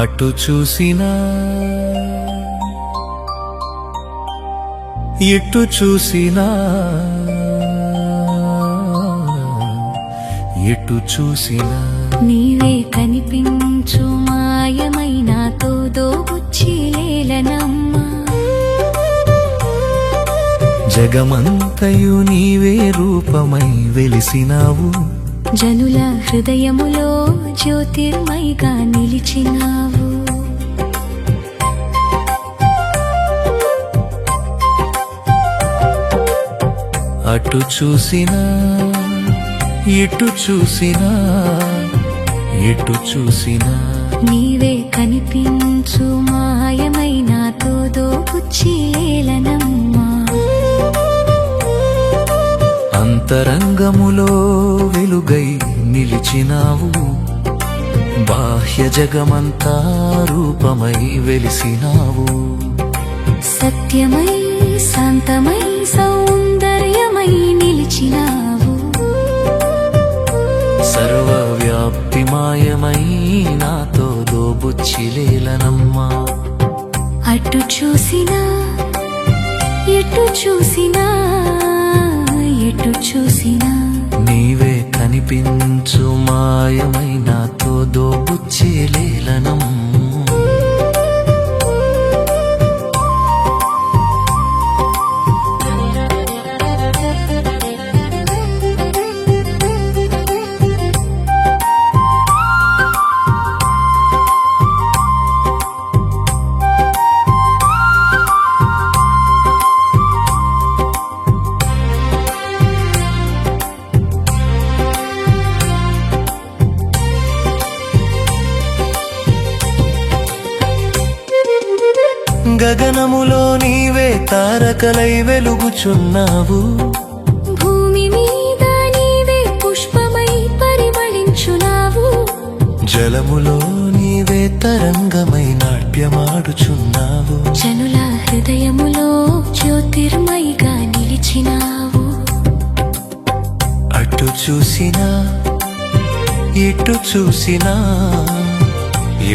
అటు చూసినా ఎటు చూసినా ఎటు చూసినా నీవే కనిపించు మాయమైన తోదోబుచ్చిలేలనమ్మా. జగమంతయు నీవే రూపమై వెలిసినావు, జనుల హృదయములో జ్యోతిర్మయిగా నిలిచినావు. అటు చూసినా ఎటు చూసినా ఎటు చూసినా నీవే కనిపించు మాయమైన తోదోబుచ్చిలేలనమ్మా. అంతరంగములో వెలుగై నిలిచినావు, బాహ్య జగమంతా రూపమై వెలిసినావు. సత్యమై శాంతమై సౌందర్యమై నిలిచినావు. సర్వవ్యాప్తి మాయమై నాతో దోబుచ్చిలేలనమ్మా. అటు చూసినా ఎటు చూసినా ఎటు చూసినా నీవే కనిపించు మాయమై నాతో దోబుచ్చిలేలనమ్మా. గగనములో నీవే తారకలై వెలుగుచున్నావు, భూమి మీద నీవే పుష్పమై పరిమళించున్నావు. జలములో నీవే తరంగమై నాట్యమాడుచున్నావు. జనుల హృదయములో జ్యోతిర్మయిగా నిలిచినావు. అటు చూసినా ఎటు చూసినా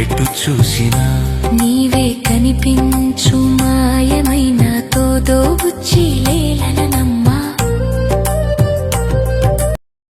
ఎటు చూసినా నీవే కనిపించు మాయమైన తోదోబుచ్చిలేలనమ్మా.